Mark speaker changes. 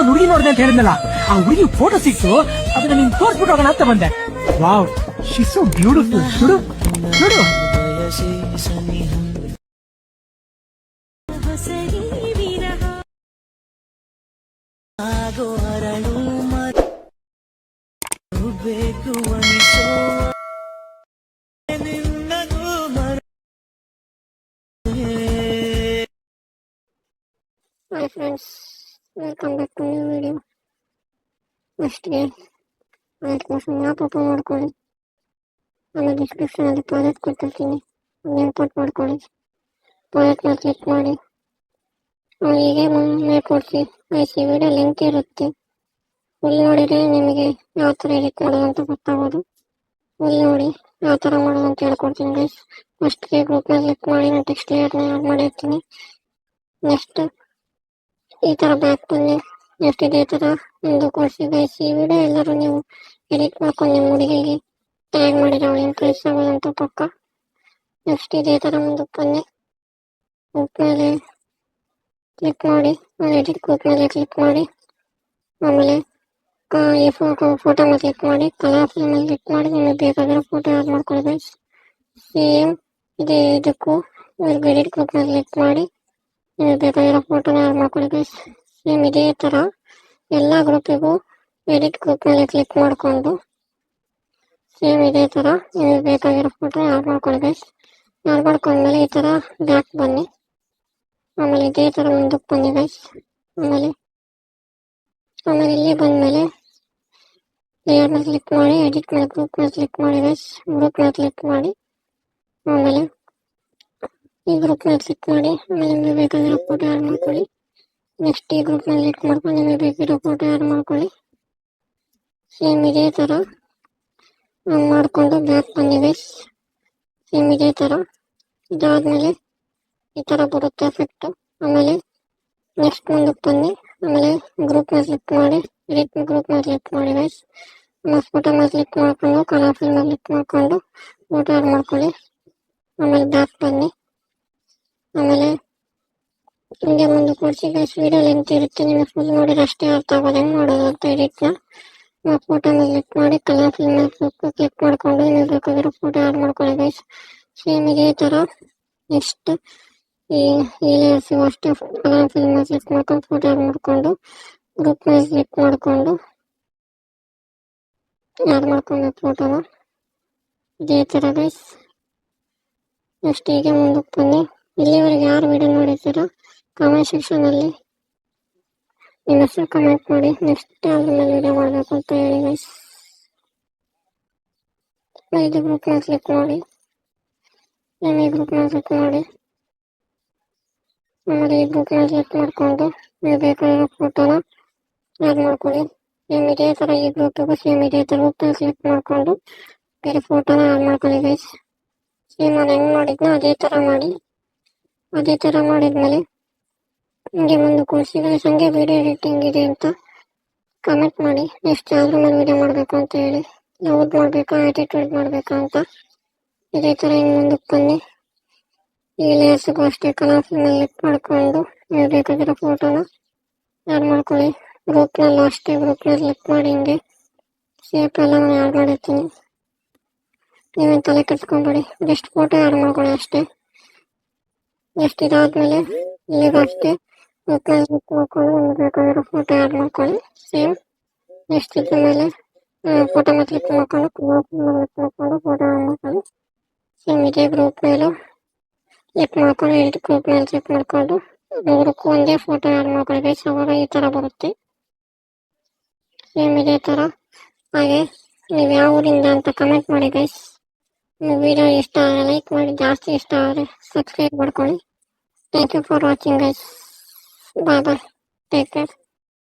Speaker 1: ನಾನು ಹುಡುಗಿ ನೋಡಿದೆ ಅಂತ ಹೇಳಿದ್ನಲ್ಲ, ಆ ಹುಡುಗಿ ಫೋಟೋ ಸಿಕ್ತು, ಅದನ್ನ ನಿಮ್ಗೆ ತೋರಿಸ್ಬಿಟ್ಟು ಹೋಗೋಣ ಅಂತ ಬಂದೆ. Wow, she so beautiful. ನೋಡು ನೋಡು.
Speaker 2: Hi friends, welcome back to new video. ಫಸ್ಟ್ಗೆ ಅದಕ್ಕೋಸ್ಕರ ಜ್ಞಾಪಕ ಮಾಡ್ಕೊಳ್ಳಿ, ಆಮೇಲೆ ಡಿಸ್ಕ್ರಿಪ್ಷನಲ್ಲಿ ಪ್ರಾಜೆಕ್ಟ್ ಕೊಟ್ಟಿರ್ತೀನಿ, ನೆನ್ಪಟ್ಟು ಮಾಡ್ಕೊಳ್ಳಿ. ಪ್ರಾಜೆಕ್ಟ್ನ ಕ್ಲಿಕ್ ಮಾಡಿ, ಹೀಗೆ ಮುಂದೆ ಕೊಡಿಸಿ. ಈ ವಿಡಿಯೋ ಲೆಂತ್ ಇರುತ್ತೆ, ಫುಲ್ ನೋಡಿದರೆ ನಿಮಗೆ ಯಾವ ಥರ ಎಡಿಟ್ ಮಾಡೋದು ಅಂತ ಗೊತ್ತಾಗೋದು. ಫುಲ್ ನೋಡಿ ಯಾವ ಥರ ಮಾಡೋದು ಅಂತ ಹೇಳ್ಕೊಡ್ತೀನಿ ಗೈಸ್. ಫಸ್ಟ್ಗೆ ಗ್ರೂಪ್ನ ಕ್ಲಿಕ್ ಮಾಡಿ, ನಾನು ಟೆಕ್ಸ್ಟ್ ಲೇಯರ್ನ ಆ್ಯಡ್ ಮಾಡಿರ್ತೀನಿ. ನೆಕ್ಸ್ಟ್ ಈ ಥರ ಬ್ಯಾಕ್ ಬನ್ನಿ. ನೆಕ್ಸ್ಟ್ ಇದೇ ಥರ ಒಂದು ಕೊಡಿಸಿ ಗೈಸ್. ಈ ವಿಡಿಯೋ ಎಲ್ಲರೂ ನೀವು ಎಡಿಟ್ ಮಾಡ್ಕೊಂಡು ನಿಮ್ಮ ಹುಡುಗಿಗೆ ಟ್ಯಾಗ್ ಮಾಡಿದ್ರೆ ಅವಳು ಇನ್ಕ್ರೀಸ್ ಆಗೋದಂತ ಪಕ್ಕ. ನೆಕ್ಸ್ಟ್ ಇದೇ ಥರ ಮುಂದಕ್ಕೆ ಬನ್ನಿ. ಗ್ರೂಪ್ ಮೇಲೆ ಕ್ಲಿಕ್ ಮಾಡಿ, ಎಡಿಟ್ ಗ್ರೂಪ್ ಮೇಲೆ ಕ್ಲಿಕ್ ಮಾಡಿ, ಆಮೇಲೆ ಈ ಫೋಟೋ ಮೇಲೆ ಕ್ಲಿಕ್ ಮಾಡಿ, ಕಲರ್ ಫಿಲ್ ಮೇಲೆ ಕ್ಲಿಕ್ ಮಾಡಿ, ನಿಮಗೆ ಬೇಕಾಗಿರೋ ಫೋಟೋ ಆ್ಯಡ್ ಮಾಡ್ಕೊಳ್ಳಿ ಗೈಸ್. ಸೇಮ್ ಇದಕ್ಕೂ ಎಡಿಟ್ ಗ್ರೂಪ್ ಮೇಲೆ ಕ್ಲಿಕ್ ಮಾಡಿ, ನಿಮಗೆ ಬೇಕಾಗಿರೋ ಫೋಟೋನ ಆ್ಯಡ್ ಮಾಡ್ಕೊಳ್ಳಿ ಗೈಸ್. ಸೇಮ್ ಇದೇ ಥರ ಎಲ್ಲ ಗ್ರೂಪಿಗೂ ಎಡಿಟ್ ಗ್ರೂಪ್ ಮೇಲೆ ಕ್ಲಿಕ್ ಮಾಡಿಕೊಂಡು ಸೇಮ್ ಇದೇ ಥರ ನಿಮಗೆ ಬೇಕಾಗಿರೋ ಫೋಟೋ ಆ್ಯಡ್ ಮಾಡ್ಕೊಳ್ಳಿ ಗೈಸ್. ಆ್ಯಡ್ ಮಾಡ್ಕೊಂಡ್ಮೇಲೆ ಈ ಥರ ಬ್ಯಾಕ್ ಬನ್ನಿ, ಆಮೇಲೆ ಇದೇ ಥರ ಮುಂದಕ್ಕೆ ಬನ್ನಿ ಗೈಸ್. ಆಮೇಲೆ ಇಲ್ಲಿ ಬಂದಮೇಲೆ ಲೇಯರ್ ಮೇಲೆ ಕ್ಲಿಕ್ ಮಾಡಿ, ಎಡಿಟ್ ಮೇಲೆ ಗ್ರೂಪ್ ಮೇಲೆ ಕ್ಲಿಕ್ ಮಾಡಿ ಗೈಸ್. ಗ್ರೂಪ್ ಮೇಲೆ ಕ್ಲಿಕ್ ಮಾಡಿ, ಆಮೇಲೆ ಈ ಗ್ರೂಪ್ ಮೇಲೆ ಕ್ಲಿಕ್ ಮಾಡಿ, ಆಮೇಲೆ ನಿಮಗೆ ಬೇಕಾಗಿರೋ ಫೋಟೋ ಆ್ಯಡ್ ಮಾಡ್ಕೊಳ್ಳಿ. ನೆಕ್ಸ್ಟ್ ಈ ಗ್ರೂಪ್ ಮೇಲೆ ಕ್ಲಿಕ್ ಮಾಡ್ಕೊಂಡು ನಿಮಗೆ ಬೇಕಿರೋ ಫೋಟೋ ಆ್ಯಡ್ ಮಾಡ್ಕೊಳ್ಳಿ. ಸೇಮ್ ಇದೇ ಥರ ಮಾಡಿಕೊಂಡು ಬ್ಯಾಕ್ ಬನ್ನಿ ಗೈಸ್. ಸೇಮ್ ಇದೇ ಥರ ಇದಾದಮೇಲೆ ಈ ಥರ ಬರುತ್ತೆ ಎಫೆಕ್ಟು. ಆಮೇಲೆ ನೆಕ್ಸ್ಟ್ ಮುಂದಕ್ಕೆ ಬನ್ನಿ, ಆಮೇಲೆ ಗ್ರೂಪ್ ಮೇಲೆ ಕ್ಲಿಕ್ ಮಾಡಿ, ಎಡಿಟ್ ಗ್ರೂಪ್ ಮೇಲೆ ಕ್ಲಿಕ್ ಮಾಡಿ ಗೈಸ್. ಆಮೇಲೆ ಫೋಟೋ ಮೇಲೆ ಕ್ಲಿಕ್ ಮಾಡಿಕೊಂಡು ಕಲರ್ ಫಿಲ್ ಮೇಲೆ ಕ್ಲಿಕ್ ಮಾಡಿಕೊಂಡು ಫೋಟೋ ಆ್ಯಡ್ ಮಾಡ್ಕೊಳ್ಳಿ. ಆಮೇಲೆ ಬ್ಯಾಕ್ ಬನ್ನಿ, ಆಮೇಲೆ ಹಿಂಗೆ ಮುಂದೆ ಕೊಡಿಸಿ ಗೈಸ್. ವಿಡಿಯೋ ಲೆಂತ್ ಇರುತ್ತೆ, ನಿಮಗೆ ಫುಲ್ ನೋಡಿದ್ರೆ ಅಷ್ಟೇ ಅರ್ಥ ಆಗೋದು ಹೆಂಗೆ ಮಾಡೋದು ಅಂತ ಎಡಿಟ್ನ. ಫೋಟೋ ಮೇಲೆ ಕ್ಲಿಕ್ ಮಾಡಿ, ಕಲರ್ ಫಿಲ್ ಮೇಲೆ ಕ್ಲಿಕ್ ಮಾಡಿಕೊಂಡು ನೀವು ಬೇಕಾಗಿರೋ ಫೋಟೋ ಆ್ಯಡ್ ಮಾಡ್ಕೊಳ್ಳಿ ಗೈಸ್. ಸೇಮ್ ಇದೇ ಥರ ನೆಕ್ಸ್ಟ್ ಈ ಲೇಯರ್ಸಿಗೂ ಅಷ್ಟೇ ಕಲರ್ ಫಿಲ್ ಮೇಲೆ ಕ್ಲಿಕ್ ಮಾಡ್ಕೊಂಡು ಫೋಟೋ ಆ್ಯಡ್ ಮಾಡಿಕೊಂಡು ಗ್ರೂಪ್ ಮೇಲೆ ಕ್ಲಿಕ್ ಮಾಡಿಕೊಂಡು ಆ್ಯಡ್ ಮಾಡ್ಕೊಂಡು ಫೋಟೋನ ಇದೇ ಥರ ಗೈಸ್. ನೆಕ್ಸ್ಟ್ ಹೀಗೆ ಮುಂದಕ್ಕೆ ಬನ್ನಿ. ಇಲ್ಲಿವರೆಗೆ ಯಾರು ವಿಡಿಯೋ ನೋಡಿದ್ದೀರಾ ಕಾಮೆಂಟ್ ಸೆಕ್ಷನಲ್ಲಿ ನಿಮ್ಮ ಹೆಸರು ಕಮೆಂಟ್ ಮಾಡಿ. ನೆಕ್ಸ್ಟ್ ಅದ್ರ ಮೇಲೆ ವಿಡಿಯೋ ಮಾಡಬೇಕು ಅಂತ ಹೇಳಿ ಗೈಸ್. ಇದು ಗ್ರೂಪ್ ಮೇಲೆ ಕ್ಲಿಕ್ ಮಾಡಿ, ಈ ಗ್ರೂಪ್ ಮೇಲೆ ಕ್ಲಿಕ್ ಮಾಡಿ, ಆಮೇಲೆ ಈ ಗ್ರೂಪ್ ಮೇಲೆ ಕ್ಲಿಕ್ ಮಾಡಿಕೊಂಡು ನೀವು ಬೇಕಾಗಿರೋ ಫೋಟೋನ ಆ್ಯಡ್ ಮಾಡ್ಕೊಳ್ಳಿ. ಸೇಮ್ ಇದೇ ಥರ ಈ ಗ್ರೂಪಿಗೂ ಸೇಮ್ ಇದೇ ಥರ ಗ್ರೂಪ್ ಮೇಲೆ ಕ್ಲಿಕ್ ಮಾಡಿಕೊಂಡು ಬೇರೆ ಫೋಟೋನ ಆ್ಯಡ್ ಮಾಡ್ಕೊಳ್ಳಿ ಗೈಸ್. ಸೇಮ್ ನಾನು ಹೆಂಗೆ ಮಾಡಿದ್ನೋ ಅದೇ ಥರ ಮಾಡಿ. ಅದೇ ಥರ ಮಾಡಿದ್ಮೇಲೆ ಹಿಂಗೆ ಮುಂದೆ ಕೂರಿಸಿ ಗೈಸ್. ಹಂಗೆ ವಿಡಿಯೋ ಎಡಿಟಿಂಗ್ ಇದೆ ಅಂತ ಕಮೆಂಟ್ ಮಾಡಿ. ನೆಕ್ಸ್ಟ್ ಯಾವ್ದ್ರ ಮೇಲೆ ವಿಡಿಯೋ ಮಾಡಬೇಕು ಅಂತ ಹೇಳಿ, ಯಾವ್ದು ಮಾಡಬೇಕಾ, ಆ್ಯಟಿಟ್ಯೂಡ್ ಮಾಡಬೇಕಾ ಅಂತ. ಇದೇ ಥರ ಹಿಂಗೆ ಮುಂದಕ್ಕೆ ಬನ್ನಿ. ಈ ಲೇಯರ್ಸ್ಗೂ ಅಷ್ಟೇ ಕಲರ್ ಫಿಲ್ ಮೇಲೆ ಕ್ಲಿಕ್ ಮಾಡಿಕೊಂಡು ನೀವು ಬೇಕಾಗಿರೋ ಫೋಟೋನ ಆ್ಯಡ್ ಮಾಡ್ಕೊಳ್ಳಿ. ಗ್ರೂಪ್ನಲ್ಲೂ ಅಷ್ಟೇ ಗ್ರೂಪ್ನಲ್ಲಿ ಕ್ಲಿಕ್ ಮಾಡಿ ಹಿಂಗೆ ಶೇಪ್ ಎಲ್ಲ ನಾನು ಆ್ಯಡ್ ಮಾಡಿರ್ತೀನಿ, ನೀವೇನು ತಲೆ ಕೆಡ್ಸ್ಕೊಂಬೇಡಿ, ಜಸ್ಟ್ ಫೋಟೋ ಆ್ಯಡ್ ಮಾಡ್ಕೊಳ್ಳಿ ಅಷ್ಟೇ. ನೆಕ್ಸ್ಟ್ ಇದಾದಮೇಲೆ ಇಲ್ಲಿಗೂ ಅಷ್ಟೇ ಗ್ರೂಪ್ನಲ್ಲಿ ಕ್ಲಿಕ್ ಮಾಡ್ಕೊಂಡು ನಿಮ್ಗೆ ಬೇಕಾಗಿರೋ ಫೋಟೋ ಆ್ಯಡ್ ಮಾಡ್ಕೊಳ್ಳಿ. ಸೇಮ್ ನೆಕ್ಸ್ಟ್ ಇದ್ರ ಮೇಲೆ ಫೋಟೋ ಮೇಲೆ ಕ್ಲಿಕ್ ಮಾಡ್ಕೊಂಡು ಕ್ಲಿಕ್ ಮಾಡ್ಕೊಂಡು ಫೋಟೋ ಆ್ಯಡ್ ಮಾಡ್ಕೊಳ್ಳಿ. ಸೇಮ್ ಇದೇ ಗ್ರೂಪ್ ಮೇಲೂ ಕ್ಲಿಕ್ ಮಾಡ್ಕೊಂಡು ಎಡಿಟ್ ಗ್ರೂಪ್ ಮೇಲೆ ಕ್ಲಿಕ್ ಮಾಡಿಕೊಂಡು ಮೂರಕ್ಕೂ ಒಂದೇ ಫೋಟೋ ಆ್ಯಡ್ ಮಾಡ್ಕೊಳ್ಳಿ ಗೈಸ್. ಅವಾಗ ಈ ಥರ ಬರುತ್ತೆ. ಸೇಮ್ ಇದೇ ಥರ. ಹಾಗೆ ನೀವು ಯಾವ ಊರಿಂದ ಅಂತ ಕಮೆಂಟ್ ಮಾಡಿ ಗೈಸ್. ವಿಡಿಯೋ ಇಷ್ಟ ಆದರೆ ಲೈಕ್ ಮಾಡಿ, ಜಾಸ್ತಿ ಇಷ್ಟ ಆದರೆ ಸಬ್ಸ್ಕ್ರೈಬ್ ಮಾಡ್ಕೊಳ್ಳಿ. Thank you for watching guys. Bye bye, take care.